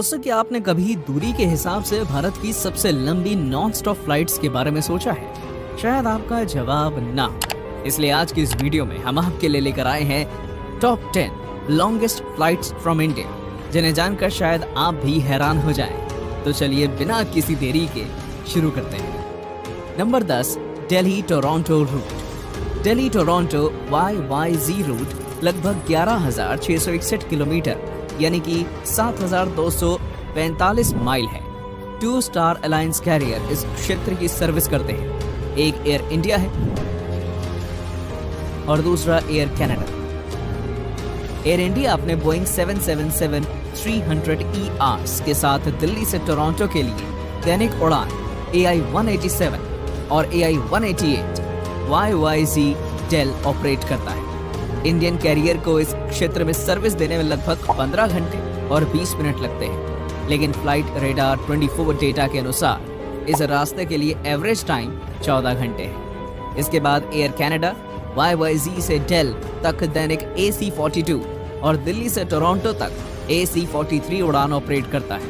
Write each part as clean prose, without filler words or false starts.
दोस्तों, क्या आपने कभी दूरी के हिसाब से भारत की सबसे लंबी नॉन स्टॉप फ्लाइट्स के बारे में सोचा है? शायद आपका जवाब ना। इसलिए आज की इस वीडियो में हम आपके लिए लेकर आए हैं top 10 longest flights from India, जिन्हें जानकर शायद आप भी हैरान हो जाएं। तो चलिए बिना किसी देरी के शुरू करते हैं। Number 10, Delhi Toronto route. Delhi Toronto YYZ route लगभग 11,661 किलोमीटर यानी कि 7,245 माइल है। 2 स्टार अलायंस कैरियर इस क्षेत्र की सर्विस करते हैं। एक एयर इंडिया है और दूसरा एयर कनाडा। एयर इंडिया अपने बोइंग 777-300ER के साथ दिल्ली से टोरंटो के लिए दैनिक उड़ान AI-187 और AI-188 YYZ डेल ऑपरेट करता है। इंडियन कैरियर को इस क्षेत्र में सर्विस देने में लगभग 15 घंटे और 20 मिनट लगते हैं, लेकिन फ्लाइट रेडार 24 डेटा के अनुसार इस रास्ते के लिए एवरेज टाइम 14 घंटे है। इसके बाद एयर कनाडा YYZ से डेल तक दैनिक AC-42 और दिल्ली से टोरंटो तक AC-43 उड़ान ऑपरेट करता है,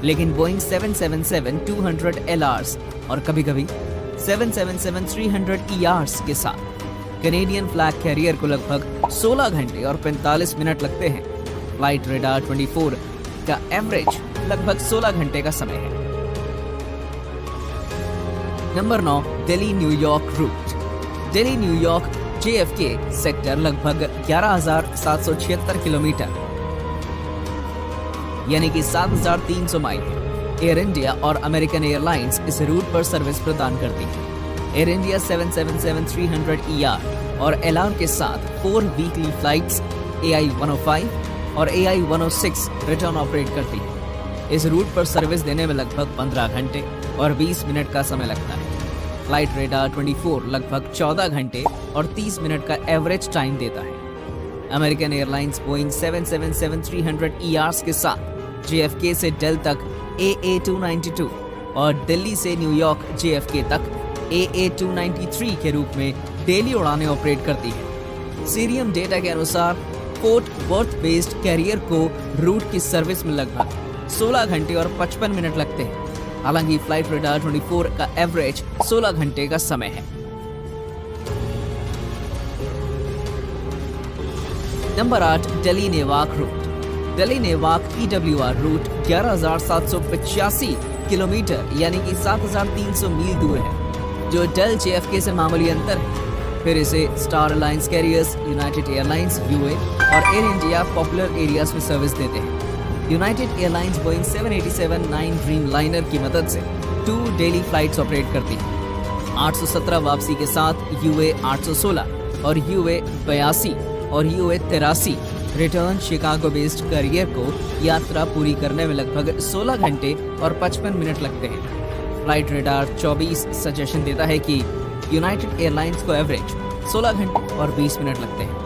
लेकिन बोइंग 777-200LRs और कभी-कभी 777-300ERs के साथ कैनेडियन फ्लैग कैरियर को लगभग 16 घंटे और 45 मिनट लगते हैं। फ्लाइट रेडार 24 का एवरेज लगभग 16 घंटे का समय है। Number 9, Delhi New York route. Delhi New York JFK sector लगभग 11,776 किलोमीटर यानी कि 7,300 माइल है। एयर इंडिया और अमेरिकन एयरलाइंस इस रूट पर सर्विस प्रदान करती है। एयर इंडिया 777-300ER और LR के साथ 4 वीकली फ्लाइट्स AI-105 और AI-106 रिटर्न ऑपरेट करती है। इस रूट पर सर्विस देने में लगभग 15 घंटे और 20 मिनट का समय लगता है। फ्लाइट रेडार 24 लगभग 14 घंटे और 30 मिनट का एवरेज टाइम देता है। अमेरिकन एयरलाइंस बोइंग 777-300ER के साथ JFK से डेल तक AA-292 और दिल्ली से न्यूयॉर्क JFK तक AA-293 के रूप में डेली उड़ानें ऑपरेट करती है। सीरियम डेटा के अनुसार फोर्ट वर्थ बेस्ड कैरियर को रूट की सर्विस में लगभग 16 घंटे और 55 मिनट लगते हैं। हालांकि फ्लाइट रेडार 24 का एवरेज 16 घंटे का समय है। Number 8, Delhi नेवाक root. Delhi नेवाक EWR root 11,785 kilometre यानी कि 7,300 मील दूर है, जो डेल JFK से मामूली अंतर है। फिर इसे star alliance carriers United airlines UA और एयर इंडिया पॉपुलर एरियाज में सर्विस देते हैं। United airlines Boeing 787-9 dream liner की मदद से 2 डेली फ्लाइट्स ऑपरेट करती है। 817 वापसी के साथ UA 816 और UA 82 और UA 83 return Chicago based carrier को यात्रा पूरी करने में लगभग 16 घंटे और 55 मिनट लगते हैं। फ्लाइट रेडार 24 सजेशन देता है कि यूनाइटेड एयरलाइंस को एवरेज 16 घंटे और 20 मिनट लगते हैं।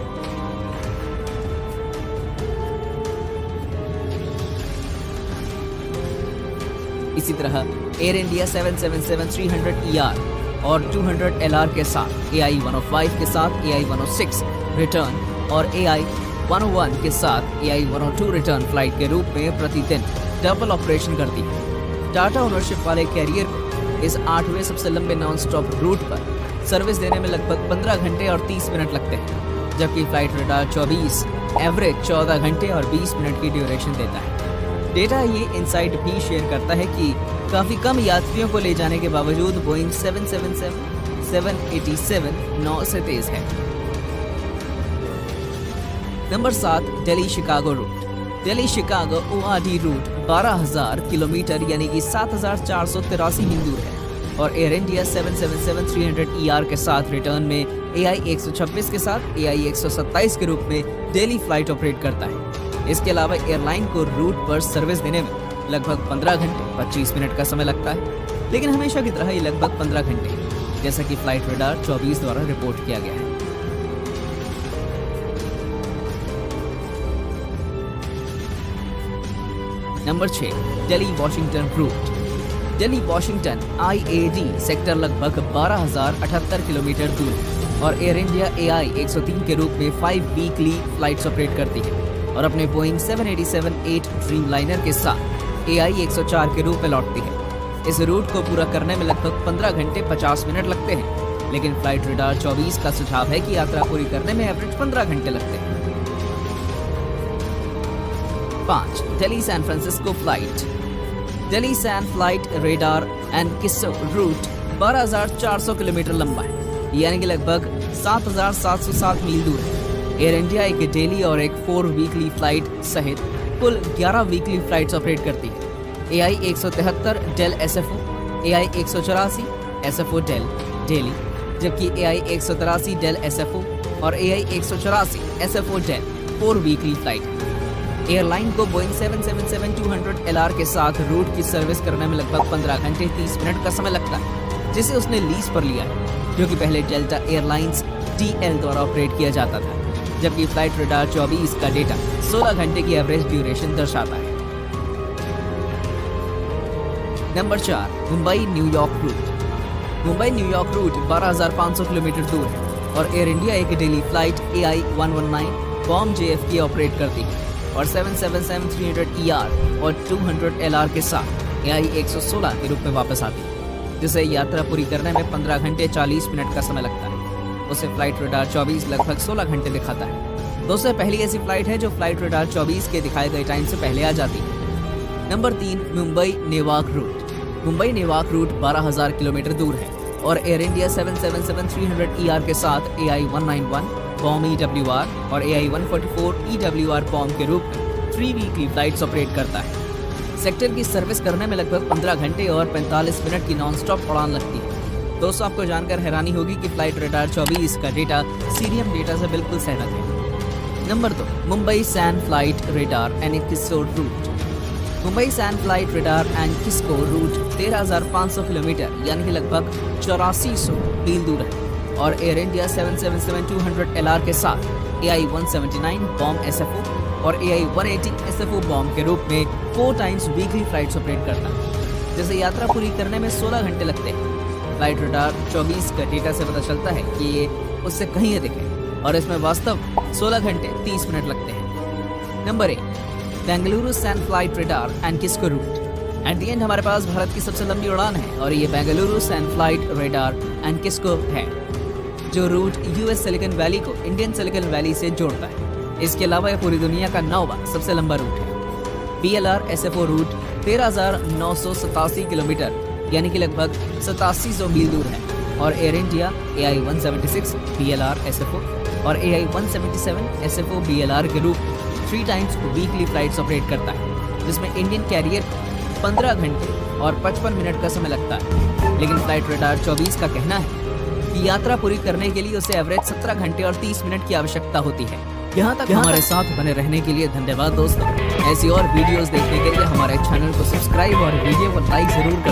इसी तरह एयर इंडिया 777-300ER और 200LR के साथ AI-105 के साथ AI-106 रिटर्न और AI-101 के साथ AI-102 रिटर्न फ्लाइट के रूप में प्रतिदिन डबल ऑपरेशन करती है। टाटा ओनरशिप वाले कैरियर को इस 8वें सबसे लंबे नॉन स्टॉप रूट पर सर्विस देने में लगभग 15 घंटे और 30 मिनट लगते हैं, जबकि फ्लाइट रेडार 24 एवरेज 14 घंटे और 20 मिनट की ड्यूरेशन देता है। डेटा ये इनसाइट भी शेयर करता है कि काफी कम यात्रियों को ले जाने के बावजूद बोइंग 777-787 9 से तेज है। Number 7, Delhi Chicago route. Delhi Chicago ORD route 12,000 kilometre यानी कि 7,483 मील दूर है और एयर इंडिया 777-300ER के साथ रिटर्न में AI-126 के साथ AI-127 के रूप में डेली फ्लाइट ऑपरेट करता है। इसके अलावा एयरलाइन को रूट पर सर्विस देने में लगभग 15 घंटे 25 मिनट का समय लगता है, लेकिन हमेशा की तरह ये लगभग 15 घंटे जैसा कि फ्लाइट रेडार 24 द्वारा रिपोर्ट किया गया है। Number 6, Delhi Washington route. Delhi Washington IAD sector लगभग 12,078 किलोमीटर दूर है और एयर इंडिया AI-103 के रूप में 5 वीकली फ्लाइट्स ऑपरेट करती है और अपने बोइंग 787-8 ड्रीम लाइनर के साथ AI 104 के रूप में लौटती है। इस रूट को पूरा करने में लगभग 15 घंटे 50 मिनट लगते हैं, लेकिन फ्लाइट रेडार 24 का सुझाव है कि यात्रा पूरी करने में एवरेज 15 घंटे लगते हैं। 5. Delhi San Francisco flight. Delhi San flight radar and किस्सो रूट 12,400 किलोमीटर लंबा है, यानी कि लगभग 7,707 मील दूर है। एयर इंडिया एक डेली और एक 4 वीकली फ्लाइट सहित कुल 11 वीकली फ्लाइट्स ऑपरेट करती है। AI 173 DEL SFO, AI 184 SFO DEL daily, जबकि AI 183 डेल SFO और AI 184 SFO DEL 4 weekly flight है। एयरलाइन को बोइंग 777-200 LR के साथ रूट की सर्विस करने में लगभग 15 घंटे 30 मिनट का समय लगता है, जिसे उसने लीज पर लिया है, जो कि पहले डेल्टा एयरलाइंस DL द्वारा ऑपरेट किया जाता था, जबकि फ्लाइट रेडार 24 का डेटा 16 घंटे की एवरेज ड्यूरेशन दर्शाता है। Number 4. Mumbai New York route. Mumbai New York route 12,500 kilometre दूर है और एयर इंडिया एक daily flight AI 119 BOM JFK operate करती है और 777-300 और 200 LR के साथ AI 116 के रूप में वापस आती है, जिसे यात्रा पूरी करने में 15 घंटे 40 मिनट का समय लगता है। उसे फ्लाइट रेडार 24 लगभग 16 घंटे दिखाता है। दोस्तों, पहली ऐसी फ्लाइट है जो फ्लाइट रेडार 24 के दिखाए गए टाइम से पहले आ जाती है। Number 3. Mumbai नेवाक root. Mumbai नेवाक root 12,000 kilometre दूर है और एयर इंडिया 777-300 के साथ AI 191 बॉम EWR और AI 144 EWR बॉम के रूप में 3 वीकली फ्लाइट्स ऑपरेट करता है। सेक्टर की सर्विस करने में लगभग 15 घंटे और 45 मिनट की नॉन स्टॉप उड़ान लगती है। दोस्तों, आपको जानकर हैरानी होगी कि फ्लाइट रेडार 24 का डेटा सीरियम डेटा से बिल्कुल सहमत है। Number 2. Mumbai San flight radar and किस्सो route. Mumbai San flight radar and Kisko route 13,500 kilometre यानी कि लगभग 8400 मील दूर है और एयर इंडिया 777-200 LR के साथ AI 179 बॉम SFO और AI 180 SFO बॉम के रूप में 4 टाइम्स वीकली फ्लाइट्स ऑपरेट करता है, जिसे यात्रा पूरी करने में 16 घंटे लगते हैं। फ्लाइट रेडार 24 का डेटा से पता चलता है कि ये उससे कहीं अधिक है और इसमें वास्तव 16 घंटे 30 मिनट लगते हैं। Number 1. Bengaluru San flight radar and Kisko route. At the end हमारे पास भारत की सबसे लंबी उड़ान है और ये Bengaluru San flight radar and Cisco है, जो रूट US सिलिकॉन वैली को इंडियन सिलिकॉन वैली से जोड़ता है। इसके अलावा यह पूरी दुनिया का 9वां सबसे लंबा रूट है। BLR SFO रूट 13,987 किलोमीटर यानी कि लगभग 8700 मील दूर है और Air India AI 176 BLR SFO और AI 177 SFO BLR के रूप में 3 टाइम्स वीकली फ्लाइट्स ऑपरेट करता है, जिसमें इंडियन कैरियर 15 घंटे और 55 मिनट का समय लगता है। लेकिन फ्लाइट रेडार 24 का कहना है कि यात्रा पूरी करने के लिए उसे एवरेज 17 घंटे और 30 मिनट की आवश्यकता होती है। यहाँ तक हमारे साथ बने रहने के लिए धन्यवाद दोस्तों। ऐसी और वीडियोस देखने के लिए हमारे चैनल को सब्सक्राइब और वीडियो को लाइक जरूर करें।